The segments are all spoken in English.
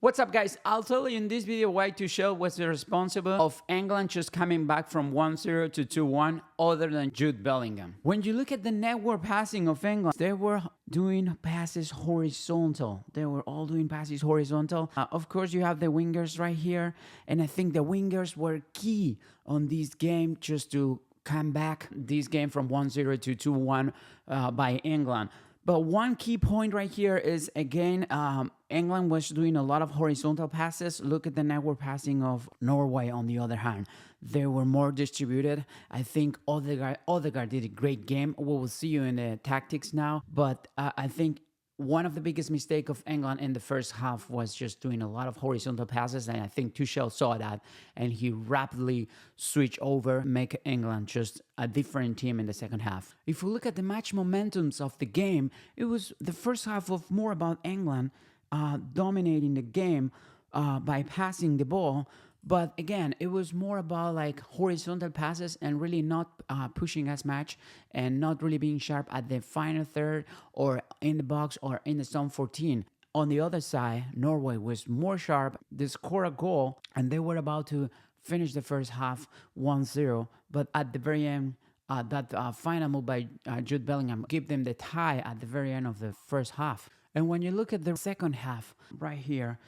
What's up, guys? I'll tell you in this video why Tuchel was responsible of England just coming back from 1-0 to 2-1 other than Jude Bellingham. When you look at the network passing of England, they were doing passes horizontal. They were all doing passes horizontal. Of course, you have the wingers right here, and I think the wingers were key on this game just to come back this game from 1-0 to 2-1 by England. But one key point right here is, again, England was doing a lot of horizontal passes. Look at the network passing of Norway on the other hand. They were more distributed. I think Odegaard did a great game. We will see you in the tactics now. But I think one of the biggest mistakes of England in the first half was just doing a lot of horizontal passes, and I think Tuchel saw that, and he rapidly switched over, make England just a different team in the second half. If we look at the match momentums of the game, it was the first half of more about England dominating the game by passing the ball. But again, it was more about like horizontal passes and really not pushing as much and not really being sharp at the final third or in the box or in the zone 14. On the other side, Norway was more sharp. They scored a goal and they were about to finish the first half 1-0. But at the very end, that final move by Jude Bellingham gave them the tie at the very end of the first half. And when you look at the second half right here,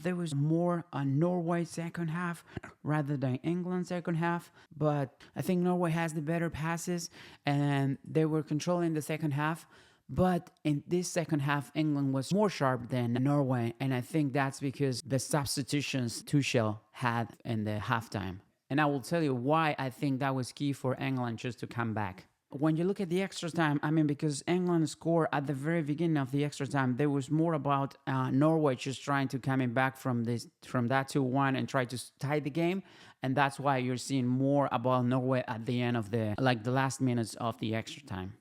there was more a Norway second half rather than England second half, but I think Norway has the better passes and they were controlling the second half. But in this second half, England was more sharp than Norway, and I think that's because the substitutions Tuchel had in the halftime. And I will tell you why I think that was key for England just to come back. When you look at the extra time, I mean, because England scored at the very beginning of the extra time, there was more about Norway just trying to coming back from that 2-1 and try to tie the game, and that's why you're seeing more about Norway at the end of the last minutes of the extra time.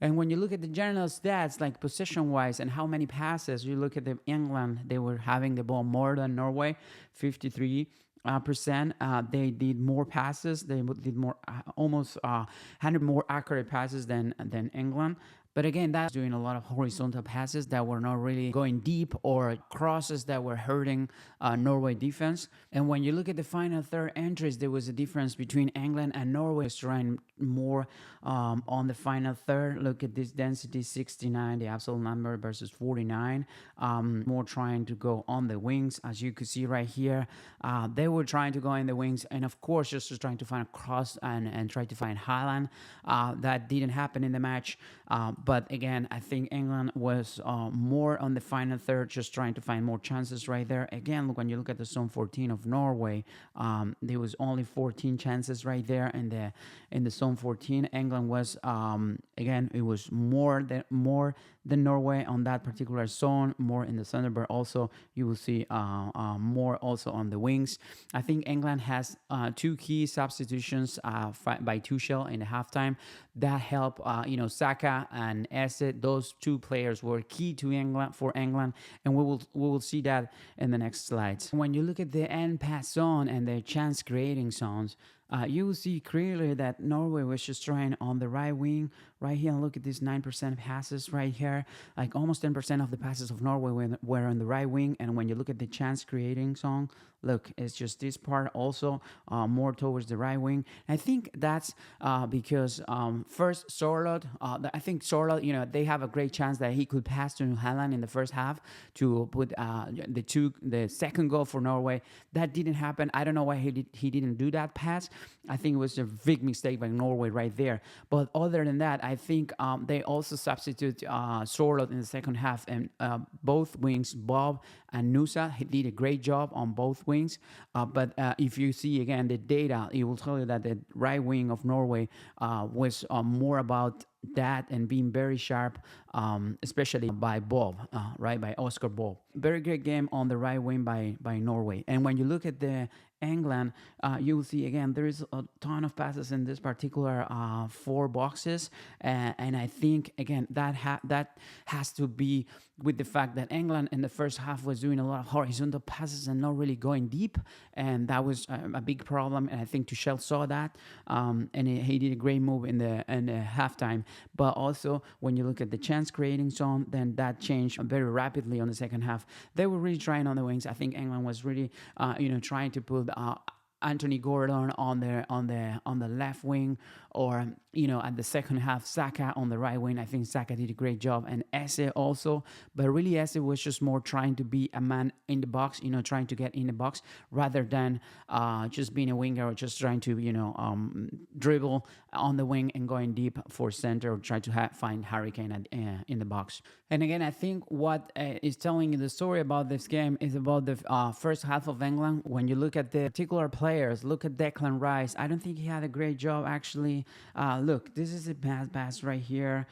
And when you look at the general stats, like possession-wise and how many passes, you look at the England, they were having the ball more than Norway, 53%. They did more passes. They did more, almost 100 more accurate passes than England. But again, that's doing a lot of horizontal passes that were not really going deep or crosses that were hurting Norway defense. And when you look at the final third entries, there was a difference between England and Norway trying more on the final third. Look at this density, 69, the absolute number versus 49. More trying to go on the wings, as you could see right here. They were trying to go in the wings, and of course, just trying to find a cross and try to find Haaland. That didn't happen in the match. But again, I think England was more on the final third, just trying to find more chances right there. Again, when you look at the zone 14 of Norway, there was only 14 chances right there in the zone 14. England was again, it was more than Norway on that particular zone, more in the center, but also you will see more also on the wings. I think England has two key substitutions by Tuchel in the halftime that help. Saka and Eze, those two players were key to England and we will see that in the next slides. When you look at the end pass zone and the chance creating zones, you will see clearly that Norway was just trying on the right wing right here. And look at these 9% passes right here. Like almost 10% of the passes of Norway were on the right wing. And when you look at the chance creating zone, look, it's just this part also more towards the right wing. I think that's because first Sorloth, I think Sorloth, they have a great chance that he could pass to Haaland in the first half to put the second goal for Norway. That didn't happen. I don't know why he didn't do that pass. I think it was a big mistake by Norway right there. But other than that, I think they also substitute Sorloth in the second half, and both wings, Bob and Nusa, he did a great job on both wings. But if you see again the data, it will tell you that the right wing of Norway was more about that and being very sharp, especially by Bob, right, by Oscar Bob. Very great game on the right wing by Norway. And when you look at the England, you will see again there is a ton of passes in this particular four boxes, and I think again that has to be with the fact that England in the first half was doing a lot of horizontal passes and not really going deep, and that was a big problem. And I think Tuchel saw that, and he did a great move in the halftime. But also when you look at the chance creating zone, then that changed very rapidly on the second half. They were really trying on the wings. I think England was really trying to put Anthony Gordon on the left wing, or at the second half Saka on the right wing. I think Saka did a great job, and Eze also. But really, Eze was just more trying to be a man in the box, trying to get in the box rather than just being a winger or just trying to dribble on the wing and going deep for center or try to find Harry Kane in the box. And again, I think what is telling you the story about this game is about the first half of England. When you look at the particular players, look at Declan Rice. I don't think he had a great job actually. Look, this is a pass right here.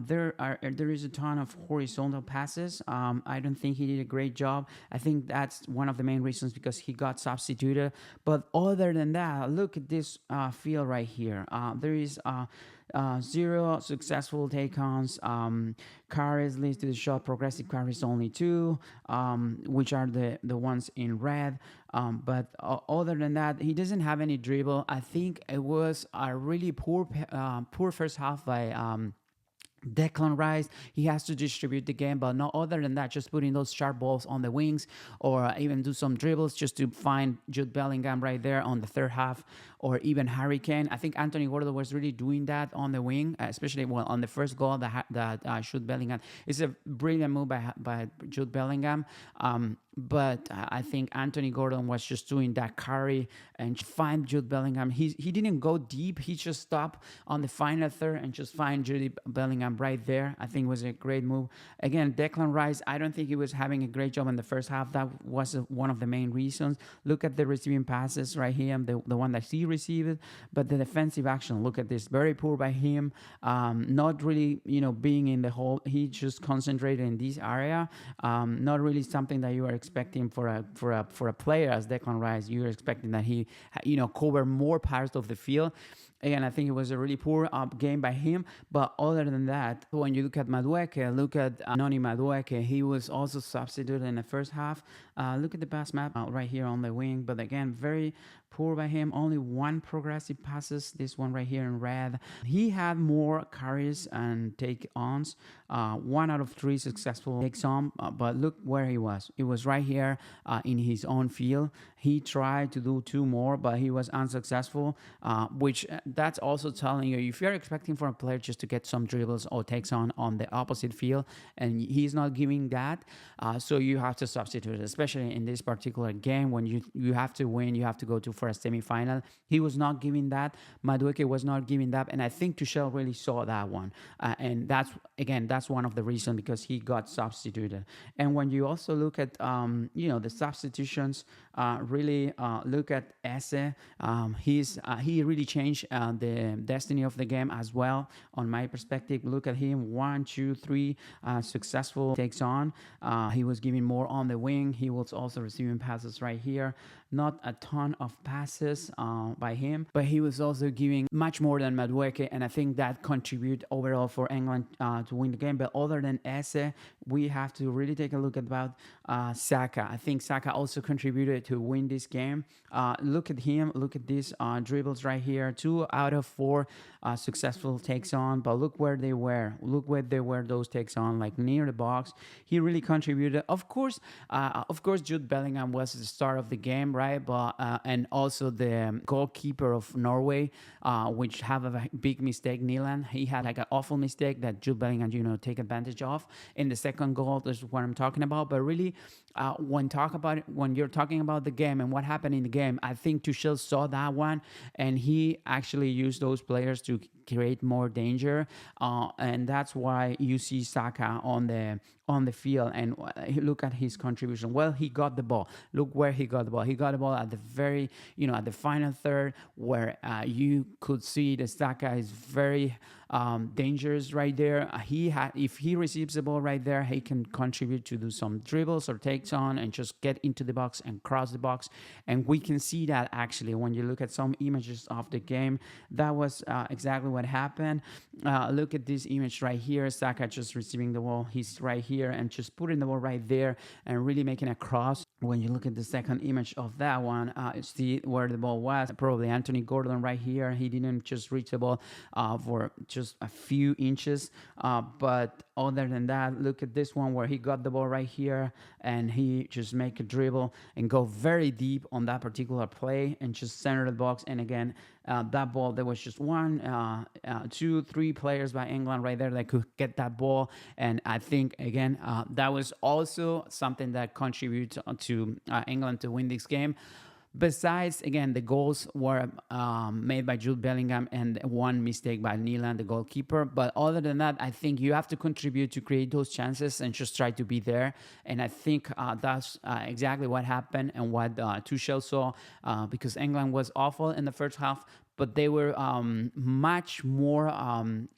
There is a ton of horizontal passes. I don't think he did a great job. I think that's one of the main reasons because he got substituted. But other than that, look at this field right here. There is 0 successful take-ons. Carries leads to the shot. Progressive carries only 2, which are the ones in red. But other than that, he doesn't have any dribble. I think it was a really poor first half by Declan Rice. He has to distribute the game, but not other than that, just putting those sharp balls on the wings or even do some dribbles just to find Jude Bellingham right there on the third half, or even Harry Kane. I think Anthony Gordon was really doing that on the wing, especially on the first goal that Jude Bellingham. It's a brilliant move by Jude Bellingham. But I think Anthony Gordon was just doing that carry and find Jude Bellingham. He didn't go deep. He just stopped on the final third and just find Jude Bellingham right there. I think it was a great move. Again, Declan Rice, I don't think he was having a great job in the first half. That was one of the main reasons. Look at the receiving passes right here, the one that he received. But the defensive action, look at this. Very poor by him. Not really, being in the hole. He just concentrated in this area. Not really something that you are expecting for a player as Declan Rice. You're expecting that he cover more parts of the field. Again, I think it was a really poor game by him. But other than that, when you look at Madueke, look at Noni Madueke, he was also substituted in the first half. Look at the pass map right here on the wing. But again, very poor by him. Only 1 progressive passes. This one right here in red. He had more carries and take-ons. 1 out of 3 successful takes-on. But look where he was. It was right here in his own field. He tried to do 2 more, but he was unsuccessful, which that's also telling you if you're expecting for a player just to get some dribbles or takes on the opposite field and he's not giving that, so you have to substitute, especially in this particular game when you have to win, you have to go for a semi-final. He was not giving that. Madueke was not giving that, and I think Tuchel really saw that one, and that's one of the reasons because he got substituted. And when you also look at the substitutions, really look at Eze. He really changed the destiny of the game as well. On my perspective, look at him. 1, 2, 3 successful takes on. He was giving more on the wing. He was also receiving passes right here. Not a ton of passes by him, but he was also giving much more than Madueke, and I think that contributed overall for England to win the game. But other than Eze, we have to really take a look at about Saka. I think Saka also contributed to win this game. Look at him. Look at these dribbles right here. 2 out of 4 successful takes on, but look where they were. Look where they were, those takes on, like near the box. He really contributed. Of course, Jude Bellingham was the star of the game, right? But and also the goalkeeper of Norway, which have a big mistake, Nilan. He had like an awful mistake that Jude Bellingham, take advantage of in the second goal. That's what I'm talking about. But really, when you're talking about the game and what happened in the game, I think Tuchel saw that one and he actually used those players to create more danger, and that's why you see Saka on on the field, and look at his contribution. Well, he got the ball. Look where he got the ball. He got the ball at the very, at the final third, where you could see the Saka is very dangerous right there. If he receives the ball right there, he can contribute to do some dribbles or takes on and just get into the box and cross the box. And we can see that actually when you look at some images of the game, that was exactly what happened. Look at this image right here. Saka just receiving the ball. He's right here and just putting the ball right there and really making a cross. When you look at the second image of that one, see where the ball was. Probably Anthony Gordon right here. He didn't just reach the ball for just a few inches. But other than that, look at this one where he got the ball right here and he just make a dribble and go very deep on that particular play and just center the box. And again, that ball, there was just one, 2, 3 players by England right there that could get that ball. And I think, again, that was also something that contributes to England to win this game. Besides, again, the goals were made by Jude Bellingham and one mistake by Nyland, the goalkeeper. But other than that, I think you have to contribute to create those chances and just try to be there. And I think that's exactly what happened and what Tuchel saw, because England was awful in the first half, but they were much more,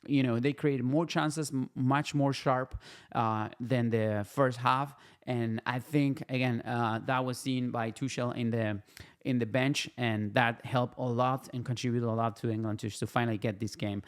they created more chances, much more sharp than the first half. And I think, again, that was seen by Tuchel in the bench, and that helped a lot and contributed a lot to England to finally get this game